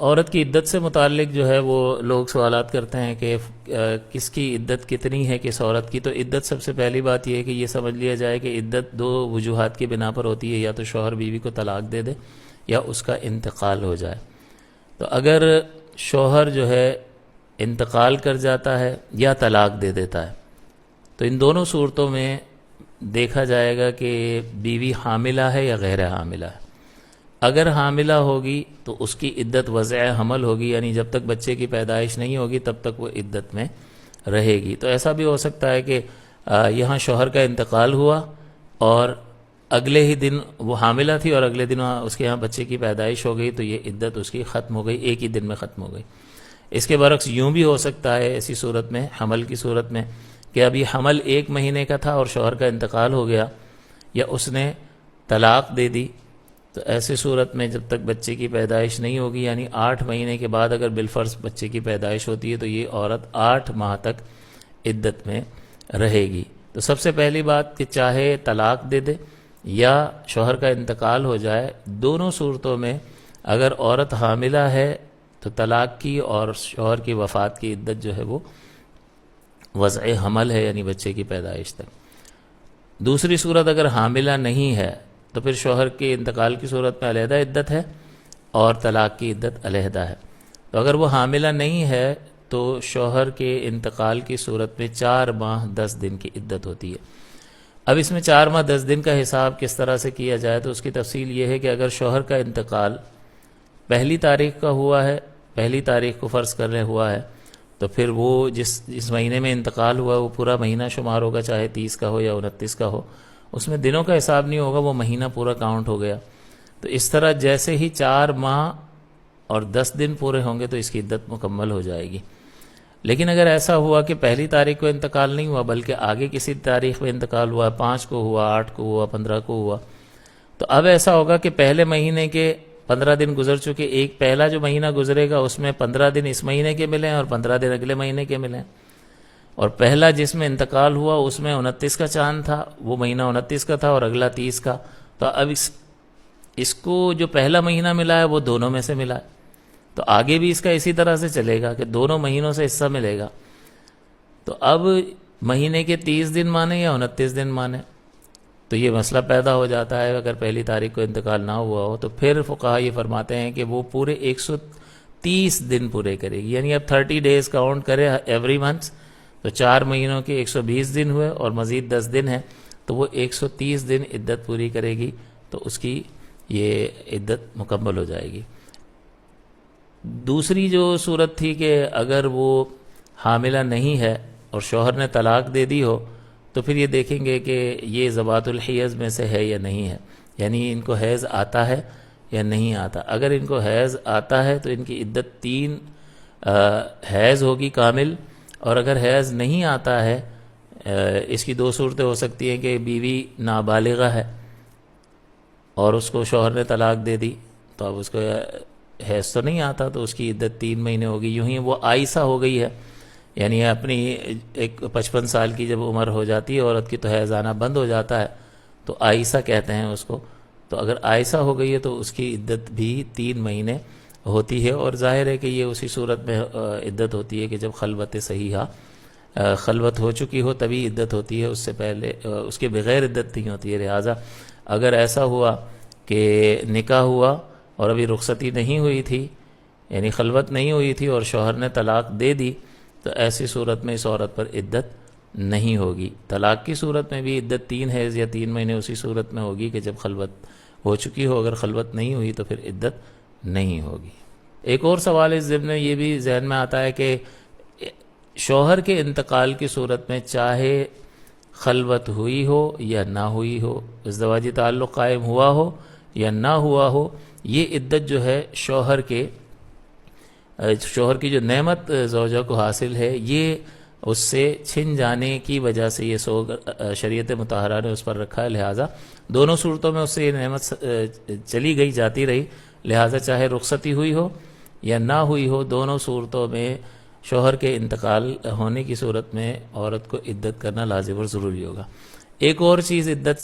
عورت کی عدت سے متعلق جو ہے وہ لوگ سوالات کرتے ہیں کہ کس کی عدت کتنی ہے کس عورت کی. تو عدت سب سے پہلی بات یہ ہے کہ یہ سمجھ لیا جائے کہ عدت دو وجوہات کی بنا پر ہوتی ہے، یا تو شوہر بیوی کو طلاق دے دے یا اس کا انتقال ہو جائے. تو اگر شوہر جو ہے انتقال کر جاتا ہے یا طلاق دے دیتا ہے تو ان دونوں صورتوں میں دیکھا جائے گا کہ بیوی حاملہ ہے یا غیر حاملہ ہے. اگر حاملہ ہوگی تو اس کی عدت وضع حمل ہوگی، یعنی جب تک بچے کی پیدائش نہیں ہوگی تب تک وہ عدت میں رہے گی. تو ایسا بھی ہو سکتا ہے کہ یہاں شوہر کا انتقال ہوا اور اگلے ہی دن وہ حاملہ تھی اور اگلے دن اس کے یہاں بچے کی پیدائش ہو گئی، تو یہ عدت اس کی ختم ہو گئی، ایک ہی دن میں ختم ہو گئی. اس کے برعکس یوں بھی ہو سکتا ہے ایسی صورت میں، حمل کی صورت میں، کہ ابھی حمل 1 مہینے کا تھا اور شوہر کا انتقال ہو گیا یا اس نے طلاق دے دی. تو ایسی صورت میں جب تک بچے کی پیدائش نہیں ہوگی، یعنی 8 مہینے کے بعد اگر بالفرض بچے کی پیدائش ہوتی ہے تو یہ عورت 8 ماہ تک عدت میں رہے گی. تو سب سے پہلی بات کہ چاہے طلاق دے دے یا شوہر کا انتقال ہو جائے، دونوں صورتوں میں اگر عورت حاملہ ہے تو طلاق کی اور شوہر کی وفات کی عدت جو ہے وہ وضع حمل ہے، یعنی بچے کی پیدائش تک. دوسری صورت اگر حاملہ نہیں ہے تو پھر شوہر کے انتقال کی صورت میں علیحدہ عدت ہے اور طلاق کی عدت علیحدہ ہے. تو اگر وہ حاملہ نہیں ہے تو شوہر کے انتقال کی صورت میں 4 ماہ 10 دن کی عدت ہوتی ہے. اب اس میں 4 ماہ 10 دن کا حساب کس طرح سے کیا جائے تو اس کی تفصیل یہ ہے کہ اگر شوہر کا انتقال 1 تاریخ کا ہوا ہے، 1 تاریخ کو فرض کر رہے ہوا ہے، تو پھر وہ جس مہینے میں انتقال ہوا وہ پورا مہینہ شمار ہوگا، چاہے 30 کا ہو یا 29 کا ہو. اس میں دنوں کا حساب نہیں ہوگا، وہ مہینہ پورا کاؤنٹ ہو گیا. تو اس طرح جیسے ہی 4 ماہ اور 10 دن پورے ہوں گے تو اس کی عدت مکمل ہو جائے گی. لیکن اگر ایسا ہوا کہ 1 تاریخ کو انتقال نہیں ہوا بلکہ آگے کسی تاریخ میں انتقال ہوا، 5 کو ہوا، 8 کو ہوا، 15 کو ہوا، تو اب ایسا ہوگا کہ پہلے مہینے کے 15 دن گزر چکے، ایک پہلا جو مہینہ گزرے گا اس میں 15 دن اس مہینے کے ملیں اور 15 دن اگلے مہینے کے ملیں. اور پہلا جس میں انتقال ہوا اس میں 29 کا چاند تھا، وہ مہینہ 29 کا تھا اور اگلا 30 کا. تو اب اس کو جو پہلا مہینہ ملا ہے وہ دونوں میں سے ملا ہے، تو آگے بھی اس کا اسی طرح سے چلے گا کہ دونوں مہینوں سے حصہ ملے گا. تو اب مہینے کے 30 دن مانے یا 29 دن مانے، تو یہ مسئلہ پیدا ہو جاتا ہے. اگر 1 تاریخ کو انتقال نہ ہوا ہو تو پھر فقہا یہ فرماتے ہیں کہ وہ پورے 130 دن پورے کرے گی، یعنی اب 30 ڈیز کاؤنٹ کرے ایوری منتھ، تو 4 مہینوں کے 120 دن ہوئے اور مزید 10 دن ہیں، تو وہ 130 دن عدت پوری کرے گی، تو اس کی یہ عدت مکمل ہو جائے گی. دوسری جو صورت تھی کہ اگر وہ حاملہ نہیں ہے اور شوہر نے طلاق دے دی ہو تو پھر یہ دیکھیں گے کہ یہ ذوات الحیض میں سے ہے یا نہیں ہے، یعنی ان کو حیض آتا ہے یا نہیں آتا. اگر ان کو حیض آتا ہے تو ان کی عدت 3 حیض ہوگی کامل، اور اگر حیض نہیں آتا ہے، اس کی 2 صورتیں ہو سکتی ہیں کہ بیوی نابالغہ ہے اور اس کو شوہر نے طلاق دے دی تو اب اس کو حیض تو نہیں آتا تو اس کی عدت 3 مہینے ہوگی. یوں ہی وہ آئسہ ہو گئی ہے، یعنی اپنی ایک 55 سال کی جب عمر ہو جاتی ہے عورت کی تو حیض آنا بند ہو جاتا ہے، تو آئسہ کہتے ہیں اس کو. تو اگر آئسہ ہو گئی ہے تو اس کی عدت بھی 3 مہینے ہوتی ہے. اور ظاہر ہے کہ یہ اسی صورت میں عدت ہوتی ہے کہ جب خلوت صحیحہ خلوت ہو چکی ہو تبھی عدت ہوتی ہے، اس سے پہلے اس کے بغیر عدت نہیں ہوتی ہے. لہٰذا اگر ایسا ہوا کہ نکاح ہوا اور ابھی رخصتی نہیں ہوئی تھی، یعنی خلوت نہیں ہوئی تھی اور شوہر نے طلاق دے دی، تو ایسی صورت میں اس عورت پر عدت نہیں ہوگی. طلاق کی صورت میں بھی عدت 3 حیض یا 3 مہینے اسی صورت میں ہوگی کہ جب خلوت ہو چکی ہو. اگر خلوت نہیں ہوئی تو پھر عدت نہیں ہوگی. ایک اور سوال اس ضمن میں یہ بھی ذہن میں آتا ہے کہ شوہر کے انتقال کی صورت میں چاہے خلوت ہوئی ہو یا نہ ہوئی ہو، ازدواجی تعلق قائم ہوا ہو یا نہ ہوا ہو، یہ عدت جو ہے شوہر کی جو نعمت زوجہ کو حاصل ہے یہ اس سے چھن جانے کی وجہ سے یہ سوگ شریعت مطہرہ نے اس پر رکھا ہے. لہٰذا دونوں صورتوں میں اس سے یہ نعمت چلی گئی جاتی رہی. لہٰذا چاہے رخصتی ہوئی ہو یا نہ ہوئی ہو، دونوں صورتوں میں شوہر کے انتقال ہونے کی صورت میں عورت کو عدت کرنا لازم اور ضروری ہوگا. ایک اور چیز عدت